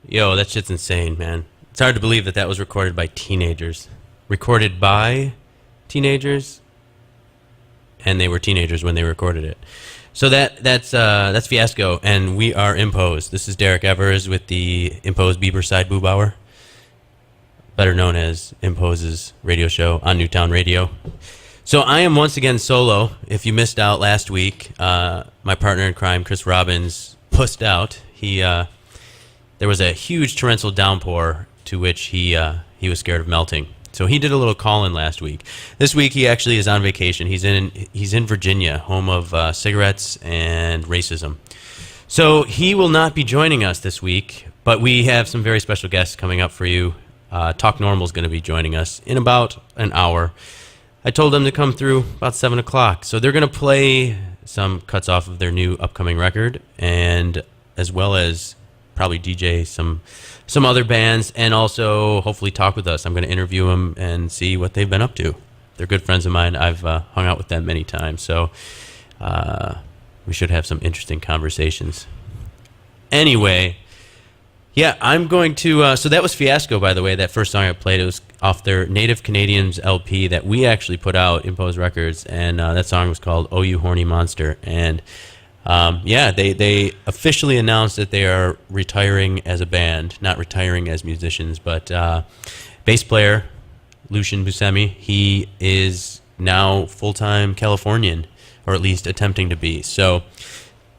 Yo, that shit's insane, man. It's hard to believe that that was recorded by teenagers. Recorded by teenagers, and they were teenagers when they recorded it. So that's Fiasco, and we are Impose. This is Derek Evers with the Impose Bieberside Boob Hour, better known as Impose's radio show on Newtown Radio. So I am once again solo. If you missed out last week, my partner in crime, Chris Robbins, pussed out. There was a huge torrential downpour to which he was scared of melting. So he did a little call-in last week. This week he actually is on vacation. He's in Virginia, home of cigarettes and racism. So he will not be joining us this week, but we have some very special guests coming up for you. Talk Normal is going to be joining us in about an hour. I told them to come through about 7 o'clock. So they're going to play some cuts off of their new upcoming record, and as well as probably DJ some other bands, and also hopefully talk with us. I'm going to interview them and see what they've been up to. They're good friends of mine. I've hung out with them many times, so we should have some interesting conversations. Anyway, yeah, I'm going to... so that was Fiasco, by the way. That first song I played, it was off their Native Canadians LP that we actually put out, Impose Records, and that song was called Oh You Horny Monster. And they officially announced that they are retiring as a band, not retiring as musicians, but bass player Lucian Buscemi, he is now full-time Californian, or at least attempting to be. So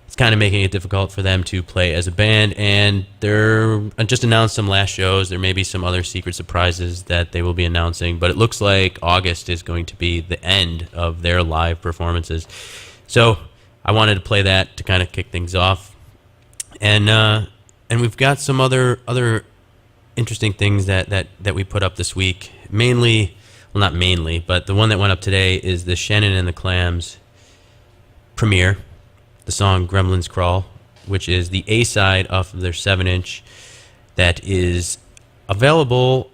it's kind of making it difficult for them to play as a band, and they're just announced some last shows. There may be some other secret surprises that they will be announcing, but it looks like August is going to be the end of their live performances. So I wanted to play that to kind of kick things off, and we've got some other interesting things that we put up this week. Mainly, well, not mainly, but the one that went up today is the Shannon and the Clams premiere, the song Gremlins Crawl, which is the A-side off of their 7-inch that is available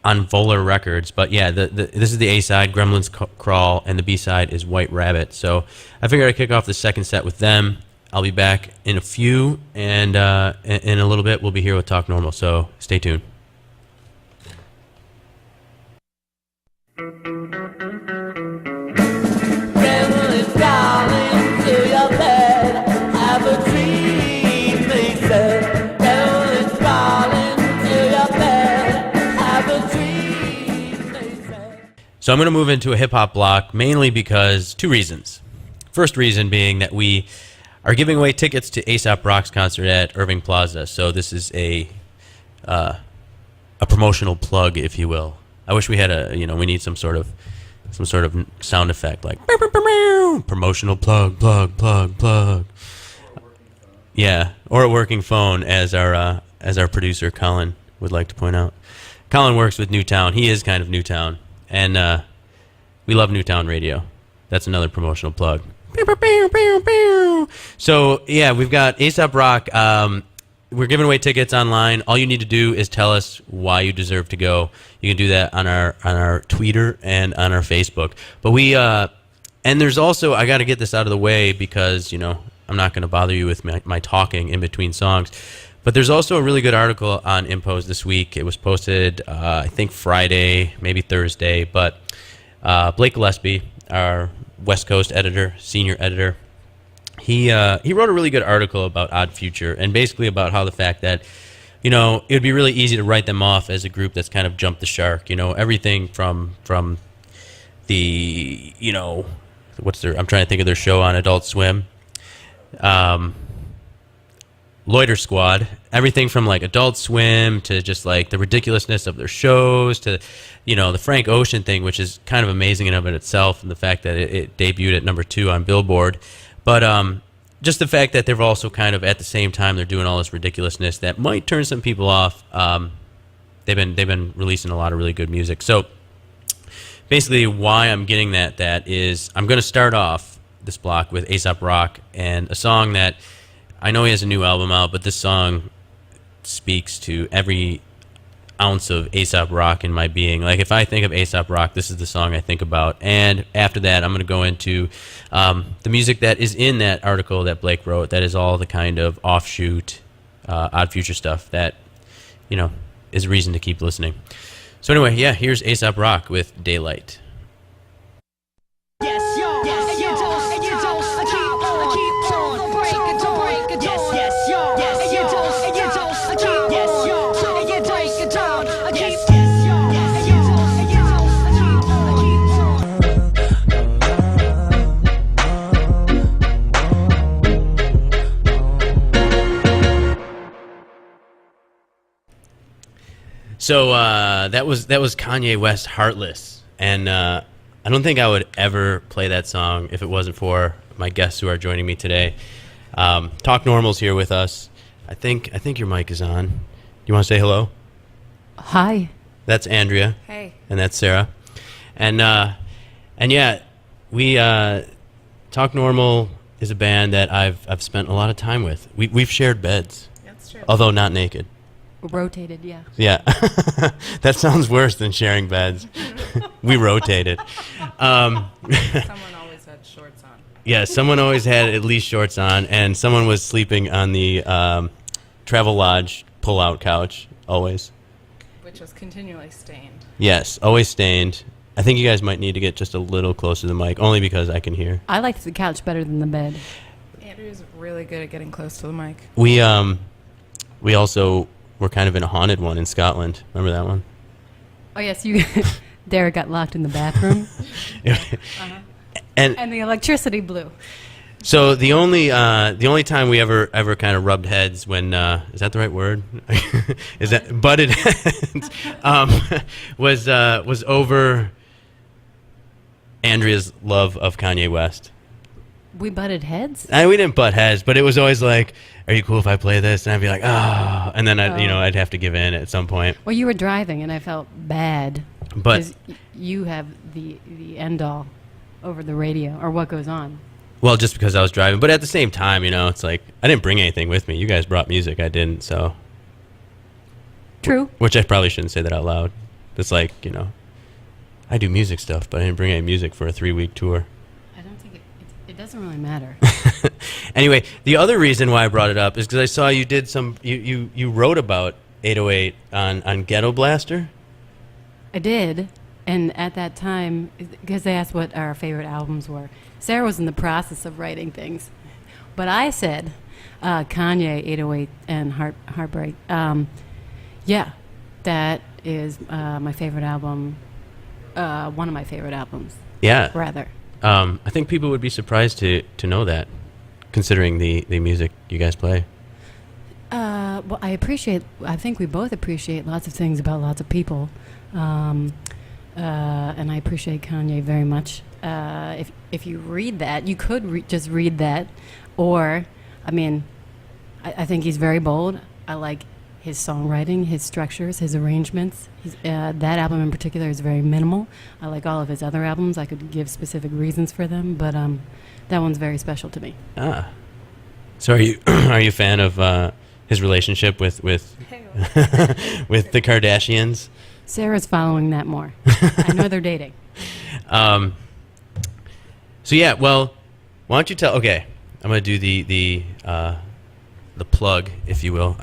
on Volar Records. But yeah, this is the A-side, Gremlins Crawl, and the B-side is White Rabbit. So I figured I'd kick off the second set with them. I'll be back in a few, and in a little bit we'll be here with Talk Normal, so stay tuned. Gremlins crawling to your bed, have a dream, they said. Gremlins crawling to your bed, have a dream, they said. So I'm going to move into a hip-hop block, mainly because two reasons. First reason being that we are giving away tickets to A$AP Rock's concert at Irving Plaza. So this is a promotional plug, if you will. I wish we had we need some sort of sound effect, like promotional plug. Yeah, or a working phone, as our producer Colin would like to point out. Colin works with Newtown. He is kind of Newtown, and we love Newtown Radio. That's another promotional plug. So yeah, we've got A$AP Rock. We're giving away tickets online. All you need to do is tell us why you deserve to go. You can do that on our Twitter and on our Facebook. But and there's also, I got to get this out of the way because I'm not going to bother you with my talking in between songs. But there's also a really good article on Impose this week. It was posted I think Friday, maybe Thursday. But Blake Gillespie, our West Coast editor, senior editor, he wrote a really good article about Odd Future, and basically about how the fact that it would be really easy to write them off as a group that's kind of jumped the shark. Everything from the I'm trying to think of their show on Adult Swim, Loiter Squad, everything from like Adult Swim to just like the ridiculousness of their shows to the Frank Ocean thing, which is kind of amazing in and of itself, and the fact that it debuted at number 2 on Billboard. But just the fact that they're also kind of at the same time they're doing all this ridiculousness that might turn some people off. They've been releasing a lot of really good music. So basically why I'm getting that is I'm going to start off this block with Aesop Rock and a song that I know he has a new album out, but this song speaks to every ounce of Aesop Rock in my being. Like, if I think of Aesop Rock, this is the song I think about. And after that, I'm going to go into the music that is in that article that Blake wrote, that is all the kind of offshoot, Odd Future stuff that, you know, is a reason to keep listening. So anyway, yeah, here's Aesop Rock with Daylight. So that was Kanye West, Heartless, and I don't think I would ever play that song if it wasn't for my guests who are joining me today. Talk Normal's here with us. I think your mic is on. You want to say hello? Hi. That's Andrea. Hey. And that's Sarah. And yeah, we Talk Normal is a band that I've spent a lot of time with. We've shared beds. That's true. Although not naked. Rotated, yeah. Yeah. That sounds worse than sharing beds. We rotated. Someone always had shorts on. Yeah, someone always had at least shorts on, and someone was sleeping on the Travel Lodge pull-out couch, always. Which was continually stained. Yes, always stained. I think you guys might need to get just a little closer to the mic, only because I can hear. I liked the couch better than the bed. Andrew's really good at getting close to the mic. We also were kind of in a haunted one in Scotland. Remember that one? Oh, yes, you. Derek got locked in the bathroom. And the electricity blew. So the only time we ever kind of rubbed heads when is that the right word? Is that butted heads? Was over Andrea's love of Kanye West. We butted heads? We didn't butt heads, but it was always like, "Are you cool if I play this?" And I'd be like, "Oh," and then I'd have to give in at some point. Well, you were driving, and I felt bad. But 'cause you have the end all over the radio, or what goes on. Well, just because I was driving, but at the same time, it's like I didn't bring anything with me. You guys brought music, I didn't. So True. Which I probably shouldn't say that out loud. It's like, I do music stuff, but I didn't bring any music for a 3-week tour. I don't think it doesn't really matter. Anyway, the other reason why I brought it up is because I saw you did you wrote about 808 on Ghetto Blaster. I did, and at that time, because they asked what our favorite albums were, Sarah was in the process of writing things, but I said Kanye, 808, and Heartbreak. Yeah, that is my favorite album, one of my favorite albums. Yeah. Rather. I think people would be surprised to know that, considering the music you guys play. Well, I think we both appreciate lots of things about lots of people. And I appreciate Kanye very much. If you read that, you could just read that. Or, I think he's very bold. I like his songwriting, his structures, his arrangements. That album in particular is very minimal. I like all of his other albums. I could give specific reasons for them, but that one's very special to me. So are you a fan of his relationship with with the Kardashians? Sarah's following that more. I know they're dating. So yeah, well, why don't you tell? Okay, I'm gonna do the plug, if you will.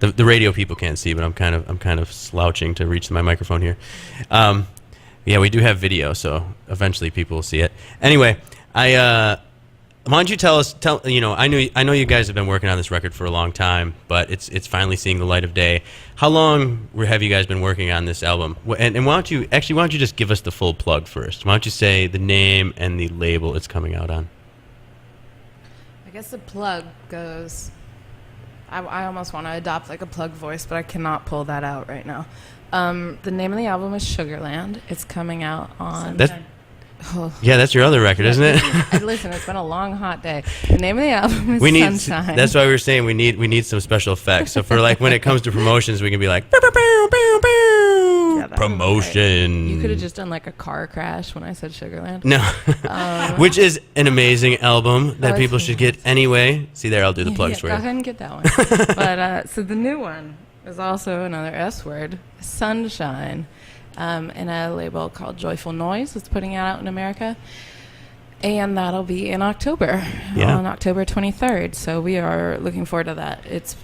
The radio people can't see, but I'm kind of slouching to reach my microphone here. Yeah, we do have video, so eventually people will see it. Anyway, why don't you tell us? I know you guys have been working on this record for a long time, but it's finally seeing the light of day. How long have you guys been working on this album? And why don't you just give us the full plug first? Why don't you say the name and the label it's coming out on? I guess the plug goes. I almost want to adopt like a plug voice, but I cannot pull that out right now. The name of the album is Sugarland. It's coming out on. Yeah, that's your other record, isn't it? Listen, it's been a long, hot day. The name of the album is Sunshine. That's why we were saying we need some special effects. So for like when it comes to promotions, we can be like, bow, bow, bow, bow, bow. Promotion. You could have just done like a car crash when I said Sugarland. No. Which is an amazing album that Oh, people it's should get anyway. See there, I'll do the plugs for Go you. ahead and get that one. But so the new one is also another S word, Sunshine, in a label called Joyful Noise. It's putting it out in America. And that'll be in October, on October 23rd. So we are looking forward to that. It's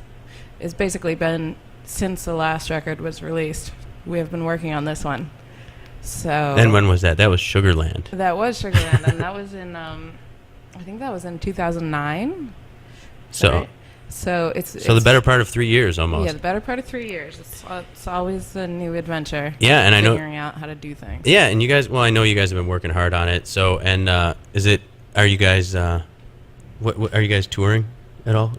basically been, since the last record was released, we have been working on this one. So. And when was that? That was Sugarland. That was Sugarland, and that was in, I think that was in 2009. So. Right? So it's the better part of 3 years almost. Yeah, the better part of 3 years. It's always a new adventure. Yeah, and I know figuring out how to do things. Yeah, and you guys. Well, I know you guys have been working hard on it. So, and are you guys? What are you guys touring at all?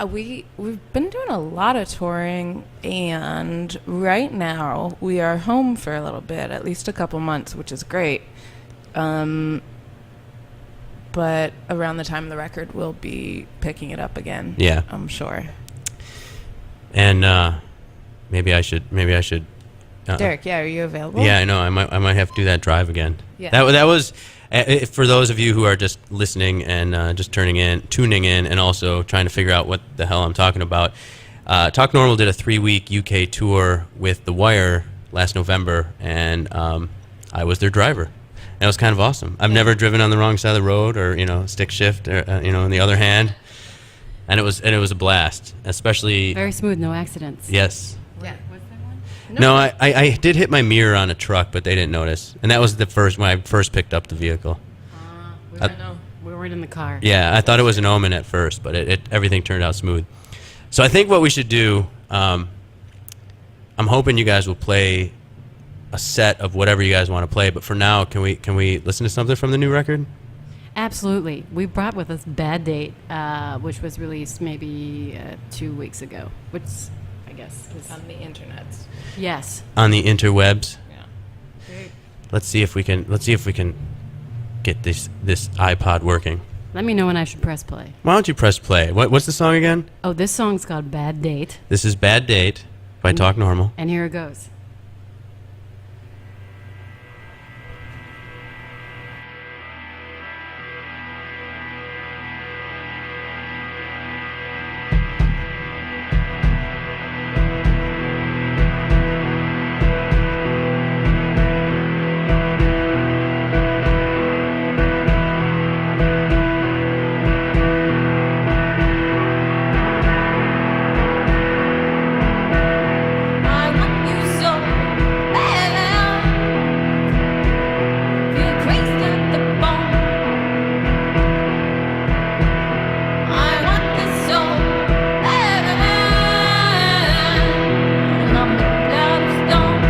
We've been doing a lot of touring, and right now we are home for a little bit, at least a couple months, which is great. But around the time of the record, we'll be picking it up again. Yeah, I'm sure. And maybe I should. Derek, yeah, are you available? Yeah, I know. I might have to do that drive again. Yeah. That was for those of you who are just listening and just tuning in, and also trying to figure out what the hell I'm talking about. Talk Normal did a 3-week UK tour with The Wire last November, and I was their driver. And it was kind of awesome. I've never driven on the wrong side of the road, or stick shift, or on the other hand. And it was a blast, especially. Very smooth, no accidents. Yes. Yeah. Was there one? No, I did hit my mirror on a truck, but they didn't notice. And that was when I first picked up the vehicle. We don't know. We weren't in the car. Yeah, I thought it was an omen at first, but everything turned out smooth. So I think what we should do, I'm hoping you guys will play a set of whatever you guys want to play. But for now, can we listen to something from the new record? Absolutely. We brought with us Bad Date, which was released maybe 2 weeks ago, which I guess is On the internet. yes. On the interwebs. Yeah. Let's see if we can get this iPod working. Let me know when I should press play. Why don't you press play? What's the song again? Oh, this song's called Bad Date, This is Bad Date by Talk Normal. and here it goes. I want you so bad. Feel crazy at the bone. I want this so bad. And I'm made out of stone.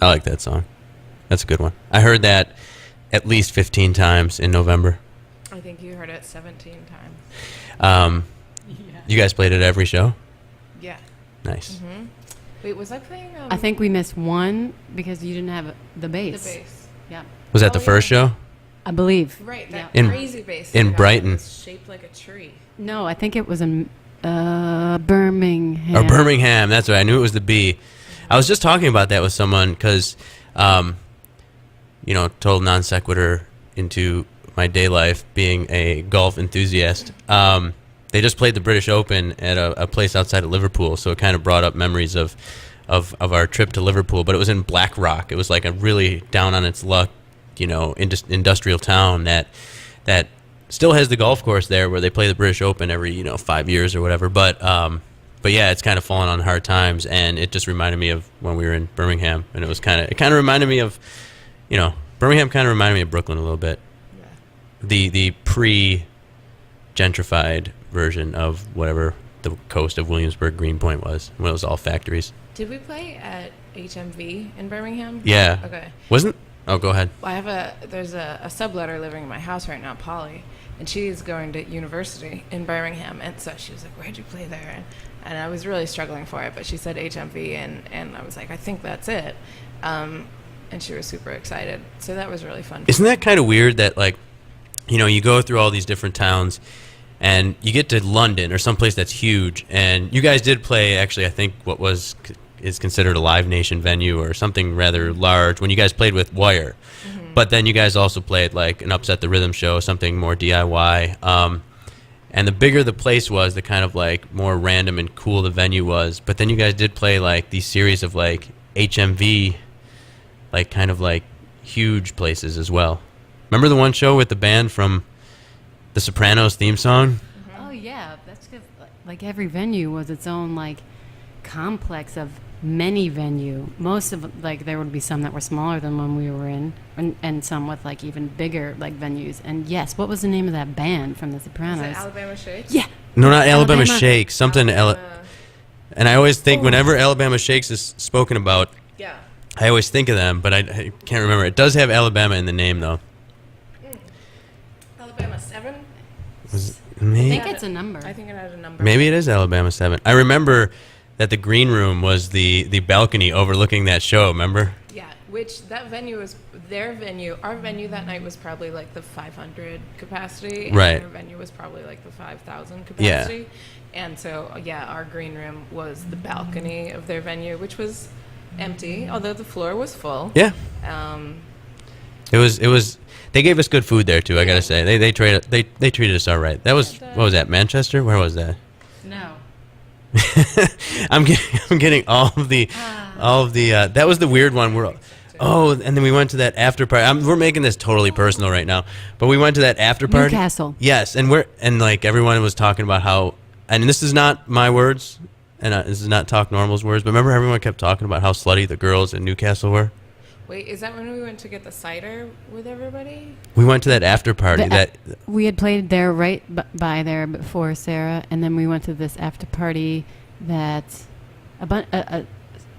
I like that song. That's a good one. I heard that at least 15 times in November. I think you heard it 17 times. You guys played it every show? Yeah. Nice. Wait, was I playing I think we missed one because you didn't have the the bass. bass? Yeah, Was that the Oh, first show? I believe. Right, that In- crazy bass. in you got Brighton. that was shaped like a tree. No, I think it was in Birmingham. Or Birmingham. That's right. I knew it was the B. I was just talking about that with someone because, total non sequitur into my day life being a golf enthusiast. They just played the British Open at a place outside of Liverpool, so it kind of brought up memories of our trip to Liverpool. But it was in Blackrock. It was like a really down on its luck, industrial town that still has the golf course there where they play the British Open every 5 years or whatever. But yeah, it's kind of fallen on hard times, and it just reminded me of when we were in Birmingham, and it kind of reminded me of, Birmingham kind of reminded me of Brooklyn a little bit. Yeah. The pre-gentrified version of whatever the coast of Williamsburg, Greenpoint was, when it was all factories. Did we play at HMV in Birmingham? Yeah. Okay. Wasn't? Oh, go ahead. There's a subletter living in my house right now, Polly, and she's going to university in Birmingham, and so she was like, "Where'd you play there?" And I was really struggling for it, but she said HMV, and I was like, "I think that's it," and she was super excited. So that was really fun. Isn't that kind of weird that, you go through all these different towns, and you get to London or someplace that's huge, and you guys did play actually I think what is considered a Live Nation venue or something rather large when you guys played with Wire. But then you guys also played like an Upset the Rhythm show, something more DIY. And the bigger the place was, the kind of like more random and cool the venue was. But then you guys did play like these series of like HMV, like kind of like huge places as well. Remember the one show with the band from The Sopranos theme song? Oh yeah, that's because like every venue was its own like complex of many venue. Most of like there would be some that were smaller than one we were in, and some with like even bigger like venues. And yes, what was the name of that band from The Is Sopranos? it Alabama Shakes? Yeah, No, not Alabama Alabama. Shakes. Something. And I always think whenever Alabama Shakes is spoken about, Yeah. I always think of them, but I can't remember. It does have Alabama in the name though. Alabama 7? Was I maybe, think it's a number. I think it had a number. maybe it is Alabama 7. I remember that the green room was the balcony overlooking that show. Remember? Yeah, which that venue was their venue. Our venue that night was probably like the 500 capacity. And Right. their venue was probably like the 5,000 Yeah. capacity. And so, yeah, our green room was the balcony of their venue, which was empty, although the floor was full. Yeah. Um, It was. They gave us good food there too. I gotta say, they treated us all right. That was what was that? Manchester? Where was that? No. I'm getting all of the that was the weird one. And then we went to that after party. We're making this totally personal right now, but we went to that after party. Newcastle. Yes, and like everyone was talking about how, and this is not my words, and this is not Talk Normal's words, but remember everyone kept talking about how slutty the girls in Newcastle were. wait, is that when we went to get the cider with everybody? We went to that after party. We had played there right by there before Sarah, and then we went to this after party that a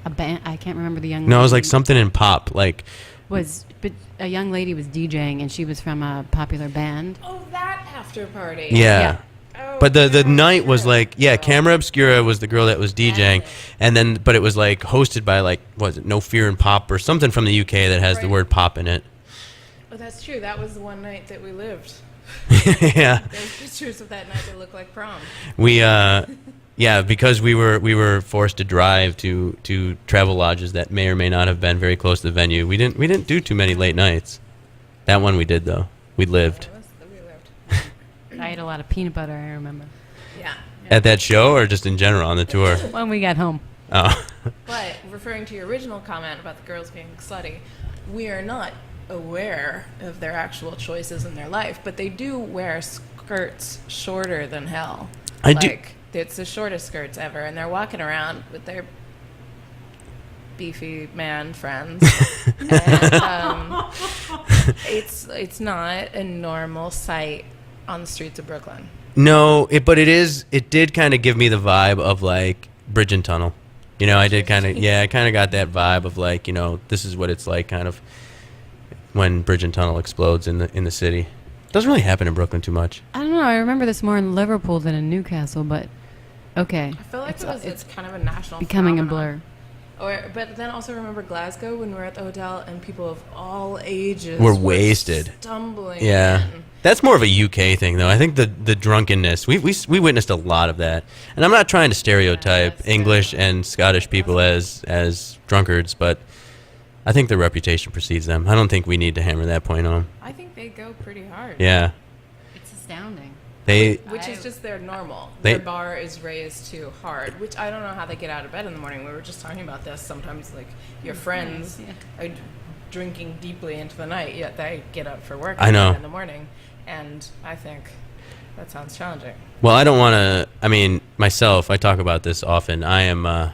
band. I can't remember the young. No, it was lady like something in pop, like. but a young lady was DJing, and she was from a popular band. Oh, that after party. Yeah. Oh, But the Camera night was Obscura. like, yeah, Camera Obscura was the girl that was DJing, and then, but it was like hosted by like, what was it, No Fear in Pop or something from the UK that has the Right. word pop in it. Oh, that's true. That was the one night that we lived. Yeah. There's pictures of that night that look like prom. We, yeah, because we were forced to drive to travel lodges that may or may not have been very close to the venue. We didn't do too many late nights. That one we did though. We lived. We lived. I ate a lot of peanut butter. I remember Yeah. At that show or just in general on the tour? when we got home. Oh. But referring to your original comment about the girls being slutty, we are not aware of their actual choices in their life, but they do wear skirts shorter than hell. I do- It's the shortest skirts ever, and they're walking around with their beefy man friends. And, it's not a normal sight on the streets of Brooklyn. No, but it did kind of give me the vibe of like Bridge and Tunnel. You know, I kind of got that vibe of like, you know, this is what it's like kind of when Bridge and Tunnel explodes in the city. Doesn't really happen in Brooklyn too much. I don't know. I remember this more in Liverpool than in Newcastle, but okay. I feel like it's kind of a national Becoming a phenomenon. blur. But then also remember Glasgow when we were at the hotel and people of all ages Were wasted. stumbling. Yeah. in. That's more of a UK thing, though. I think the drunkenness, we witnessed a lot of that. And I'm not trying to stereotype that's English and Scottish people as drunkards, but I think their reputation precedes them. I don't think we need to hammer that point home. I think they go pretty hard. Yeah. It's astounding. Which is just their normal. They- Their bar is raised too hard, which I don't know how they get out of bed in the morning. We were just talking about this. Sometimes, like, your friends are drinking deeply into the night, yet they get up for work I know. in the morning. And I think that sounds challenging. Well, I don't want to. I mean, myself, I talk about this often. I'm of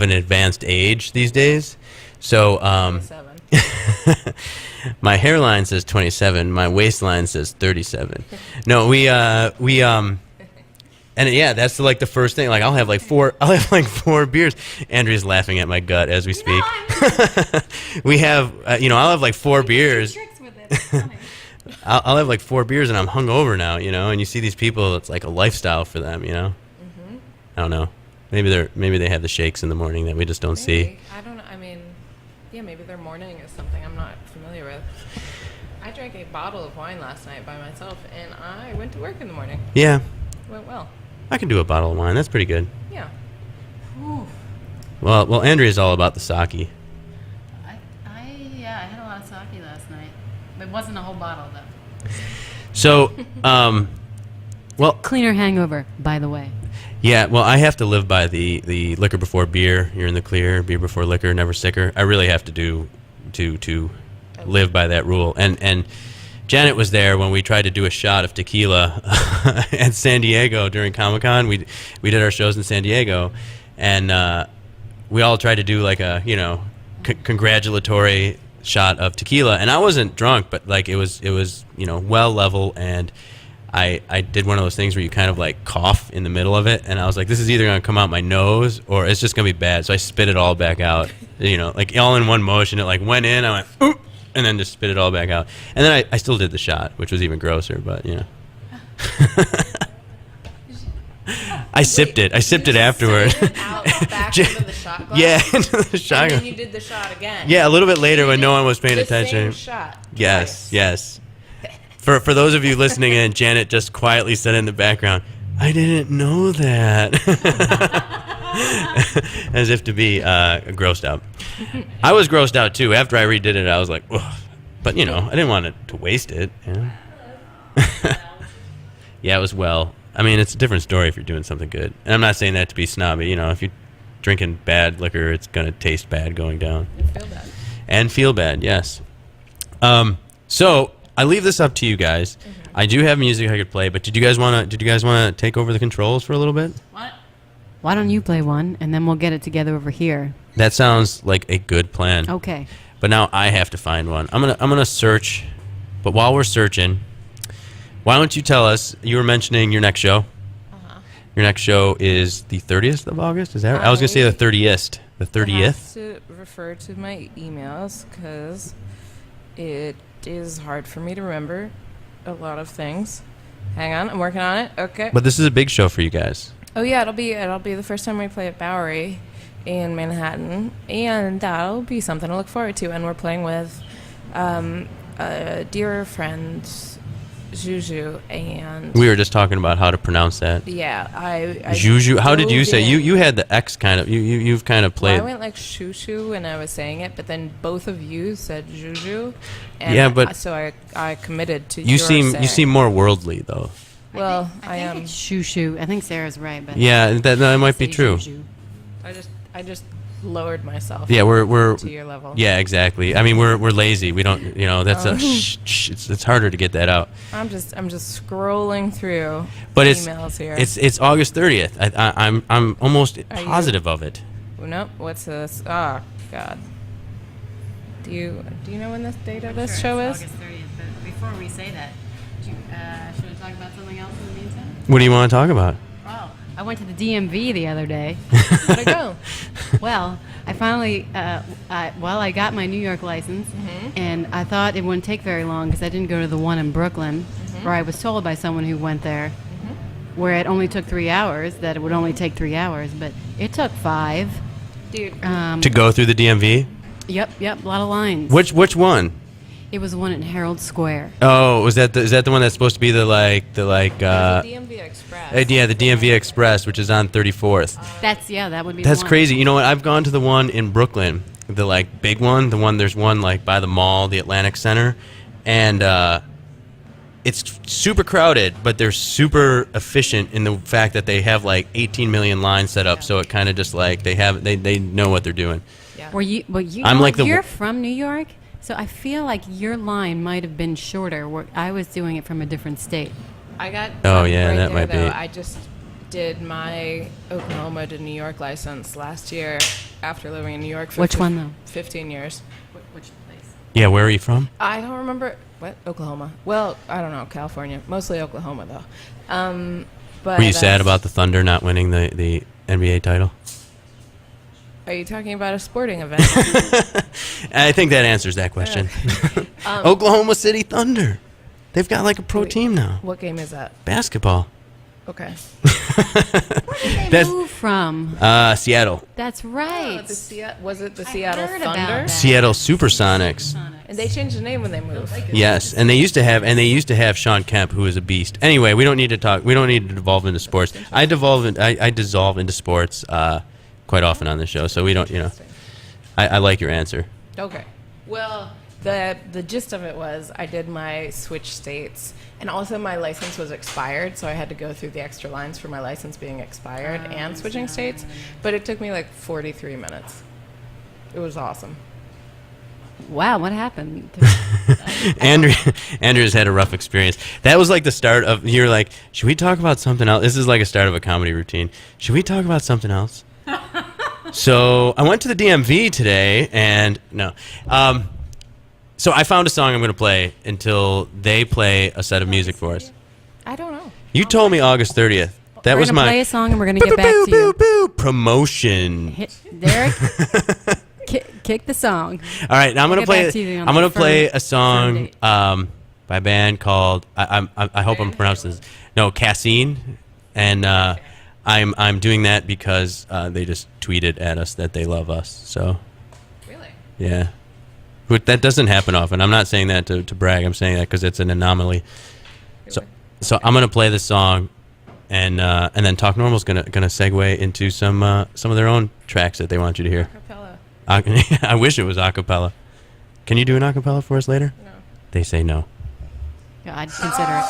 an advanced age these days, so 27. my hairline says 27. My waistline says 37. No, and yeah, that's like the first thing. Like I'll have like four beers. Andrea's laughing at my gut as we speak. We have, I'll have like 4 beers. Tricks with it. It's funny. I'll have like 4 beers and I'm hungover now, and you see these people, it's like a lifestyle for them, Mm-hmm. I don't know. Maybe they have the shakes in the morning that we just don't see. Maybe. I don't know. I mean, yeah, maybe their morning is something I'm not familiar with. I drank a bottle of wine last night by myself, and I went to work in the morning. Yeah, Went well. I can do a bottle of wine. That's pretty good. Yeah. Well, Andrea's all about the sake. I had a lot of sake last night. It wasn't a whole bottle, though. So, well, Cleaner hangover, by the way. yeah, well, I have to live by the liquor before beer. You're in the clear. Beer before liquor, never sicker. I really have to do to live by that rule. And Janet was there when we tried to do a shot of tequila at San Diego during Comic-Con. We did our shows in San Diego, and we all tried to do like a congratulatory shot of tequila. And I wasn't drunk, but like it was well level, and I did one of those things where you kind of like cough in the middle of it, and I was like, this is either going to come out my nose or it's just going to be bad. So I spit it all back out, like all in one motion. It like went in, I went, oop, and then just spit it all back out. And then I still did the shot, which was even grosser, but I sipped it afterward. Back into the shot glass? Yeah, into the shot And glass. then you did the shot again. Yeah, a little bit later when no one was paying The attention. same shot. Yes, twice. yes. For those of you listening in, Janet just quietly said in the background, I didn't know that. As if to be grossed out. I was grossed out too. After I redid it, I was like, ugh. But, I didn't want it to waste it. Yeah, it was well. I mean, it's a different story if you're doing something good. And I'm not saying that to be snobby. If you're drinking bad liquor, it's going to taste bad going down. And feel bad. And feel bad, yes. So I leave this up to you guys. Mm-hmm. I do have music I could play, but did you guys want to take over the controls for a little bit? What? Why don't you play one, and then we'll get it together over here? That sounds like a good plan. Okay. But now I have to find one. I'm gonna search. But while we're searching, why don't you tell us? You were mentioning your next show. Your next show is the 30th of August. Is that right? I was gonna say the 30th. The 30th. I have to refer to my emails because it is hard for me to remember a lot of things. Hang on, I'm working on it. Okay. But this is a big show for you guys. Oh yeah, it'll be the first time we play at Bowery in Manhattan, and that'll be something to look forward to. And we're playing with a dear friend, Juju, and We were just talking about how to pronounce that. yeah, I Juju. How did you dove say? in. You had the X kind of. You've kind of Well, played. I went like shoo when I was saying it, but then both of you said Juju, and Yeah, but- so I committed to You your seem saying. more worldly though. Well, I think it's shoo-shoo. I think Sarah's right, but Yeah, that might be say true. shoo-shoo. I just lowered myself. Yeah, we're to your level. yeah, exactly. I mean, we're lazy. We don't, that's a it's harder to get that out. I'm just scrolling through But it's emails here. it's August 30th. I'm almost you- positive of it. Oh, nope. What's this? Oh God. Do you know when this date of this show is? August 30th, but before we say that, should we talk about something else in the meantime? What do you want to talk about? Well, I went to the DMV the other day. How'd it go? Well, I finally, I got my New York license, and I thought it wouldn't take very long because I didn't go to the one in Brooklyn, where I was told by someone who went there, where it only took 3 hours, that it would only take 3 hours, but it took 5. Dude, To go through the DMV? Yep, a lot of lines. Which one? It was the one in Herald Square. Oh, is that the one that's supposed to be the DMV Express. yeah, the DMV Express, which is on 34th. That would be That's the one. crazy. You know what? I've gone to the one in Brooklyn, the big one. There's one by the mall, the Atlantic Center, and it's super crowded, but they're super efficient in the fact that they have 18 million lines set up, so it kind of just they know what they're doing. Yeah. I'm like the- you're from New York, so I feel like your line might have been shorter. Where I was doing it from a different state. I got. Oh, yeah, right that there, might be- though. I just did my Oklahoma to New York license last year after living in New York for Which one, though? 15 years. Which place? Yeah, where are you from? I don't remember what Oklahoma. Well, I don't know, California. Mostly Oklahoma though. But Were you sad about the Thunder not winning the NBA title? Are you talking about a sporting event? I think that answers that question. Oklahoma City Thunder. They've got a pro team now. What game is that? Basketball. Okay. They That's moved from. Seattle. That's right. Was it the Seattle heard about Thunder? that. Seattle Supersonics. And they changed the name when they moved. Yes, and they used to have Sean Kemp, who is a beast. Anyway, we don't need to talk. We don't need to devolve into sports. I dissolve into sports quite often on the show, so we don't. I like your answer. Okay. Well, the gist of it was I did my switch states, and also my license was expired, so I had to go through the extra lines for my license being expired and switching states. But it took me like 43 minutes. It was awesome. Wow, what happened? Andrew's had a rough experience. That was like the start of. You're like, should we talk about something else? This is like a start of a comedy routine. Should we talk about something else? So I went to the DMV today, and no. So I found a song I'm going to play until they play a set of music for us. I don't know. You told me August 30th. That was We're gonna my play a song and we're gonna get back to you. Promotion. Derek, kick the song. All right, now I'm We'll gonna get back to you play. on I'm the gonna play firm- a song firm by a band called. I hope I'm pronouncing this. No, Cassine, and I'm doing that because they just tweeted at us that they love us. So Really? yeah, that doesn't happen often. I'm not saying that to brag. I'm saying that because it's an anomaly. So I'm gonna play this song, and then Talk Normal's gonna segue into some of their own tracks that they want you to hear. Acapella. I wish it was acapella. Can you do an acapella for us later? No. They say no. Yeah, I'd consider it.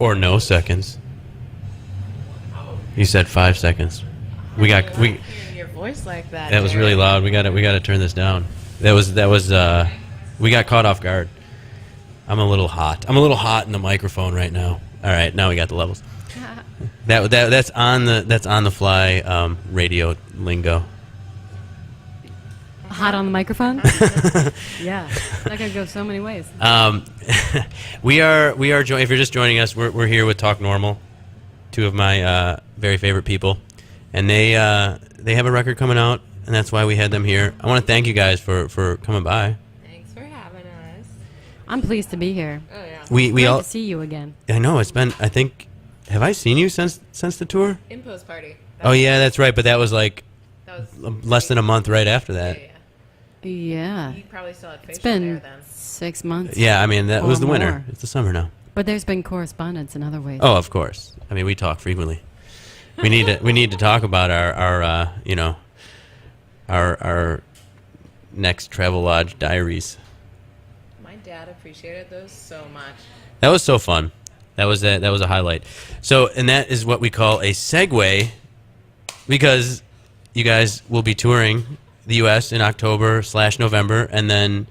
Or no seconds. You said 5 seconds. We Hearing your voice like that. that was really loud. We got to turn this down. That was we got caught off guard. I'm a little hot. I'm a little hot in the microphone right now. All right, now we got the levels. That's on the fly radio lingo. Hot on the microphone? Yeah. That could go so many ways. We are joined. If you're just joining us, we're here with Talk Normal, two of my very favorite people, and they have a record coming out, and that's why we had them here. I want to thank you guys for coming by. Thanks for having us. I'm pleased to be here. Oh yeah. We Great all. to see you again. I know it's been. I think. Have I seen you since the tour? Impose party. Oh yeah, that's right. But that was like That was less than a month right after that. Yeah. Yeah. You probably saw it It's facial been there then. 6 months. Yeah, I mean that Or was the winter. more. It's the summer now. But there's been correspondence in other ways. Oh, of course. I mean, we talk frequently. We need to talk about our our next Travelodge diaries. My dad appreciated those so much. That was so fun. That was a highlight. So, and that is what we call a segue, because you guys will be touring the U.S. in October/November, and then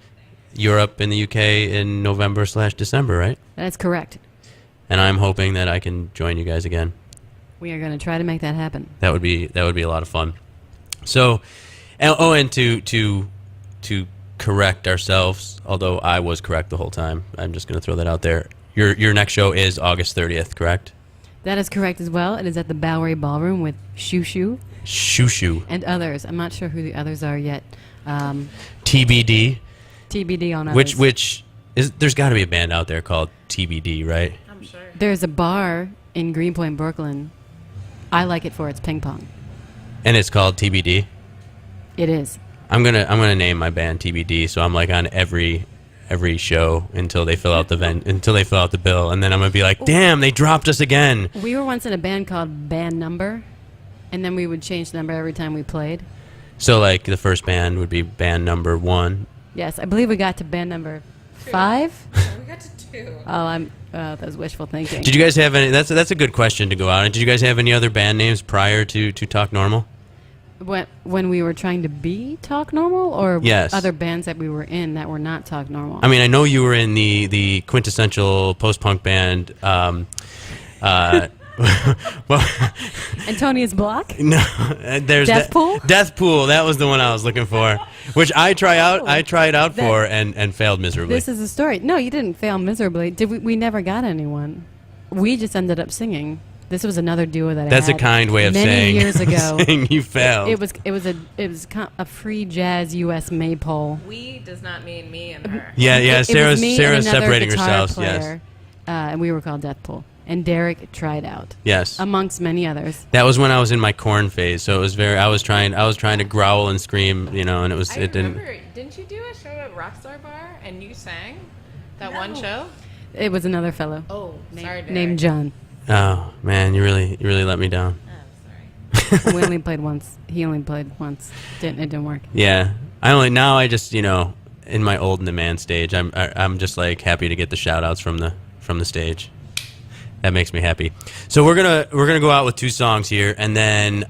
Europe and the UK in November/December, right? That's correct. And I'm hoping that I can join you guys again. We are going to try to make that happen. That would be a lot of fun. So, and to correct ourselves, although I was correct the whole time, I'm just going to throw that out there. Your next show is August 30th, correct? That is correct as well. It is at the Bowery Ballroom with Shoo Shoo Shoo and others. I'm not sure who the others are yet. TBD. TBD on others. Which is there's got to be a band out there called TBD, right? I'm sure. There's a bar in Greenpoint, Brooklyn. I like it for its ping pong. And it's called TBD. It is. I'm gonna name my band TBD, so I'm like on every show until they fill out the bill, and then I'm gonna be like, damn, they dropped us again. We were once in a band called Band Number, and then we would change the number every time we played. So like the first band would be band number 1. Yes, I believe we got to band number 5. We got to 2. That was wishful thinking. Did you guys have any? That's a good question to go out. Did you guys have any other band names prior to Talk Normal? When we were trying to be Talk Normal, or Yes. other bands that we were in that were not Talk Normal? I mean, I know you were in the quintessential post-punk band. Well, Antonia's Block? no, there's Deathpool? Deathpool. That was the one I was looking for, which I tried out That- for and failed miserably. This is the story. No, you didn't fail miserably. We never got anyone. We just ended up singing. This was another duo that That's I a had kind way of many saying years ago. saying you failed. It was a free jazz U.S. maypole. We does not mean me and her. yeah. It was Sarah's me and another separating guitar herself. player, and we were called Deathpool. And Derek tried out, Yes. amongst many others. That was when I was in my corn phase, so it was very. I was trying to growl and scream, and it didn't. Didn't you do a show at Rockstar Bar and you sang that one show? It was another fellow Oh, sorry, Derek. named John. Oh man, you really let me down. Oh, sorry. We only played once. He only played once. It didn't work. Yeah, I just in my old in the man stage, I'm just like happy to get the shout outs from the stage. That makes me happy. So we're gonna go out with 2 songs here, and then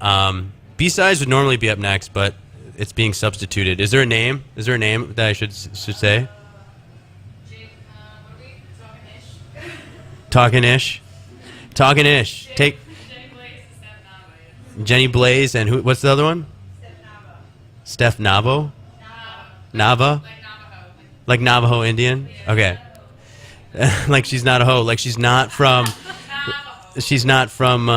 B-sides would normally be up next, but it's being substituted. Is there a name? Is there a name that I should say? Talking ish. Take Jenny Blaze and who? What's the other one? Steph Navo. Nava. Like Navajo Indian. Okay. Like she's not a hoe. Like she's not from. She's not from.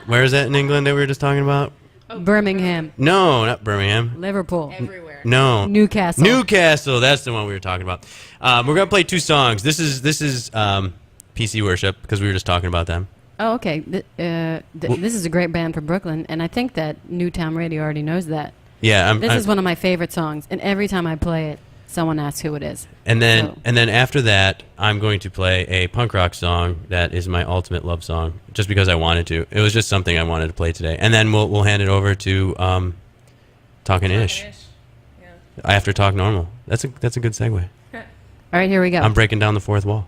Where is that in England that we were just talking about? Birmingham, No, not Birmingham. Liverpool, Everywhere. No. Newcastle. Newcastle. That's the one we were talking about. We're gonna play 2 songs. This is PC Worship because we were just talking about them. Oh, okay. This is a great band from Brooklyn, and I think that Newtown Radio already knows that. Yeah. This is one of my favorite songs, and every time I play it, someone asks who it is. And then So- and then after that, I'm going to play a punk rock song that is my ultimate love song, just because I wanted to. It was just something I wanted to play today. And then we'll hand it over to Talking Ish Yeah. after Talk Normal. That's a good segue. All right, here we go. I'm breaking down the 4th wall.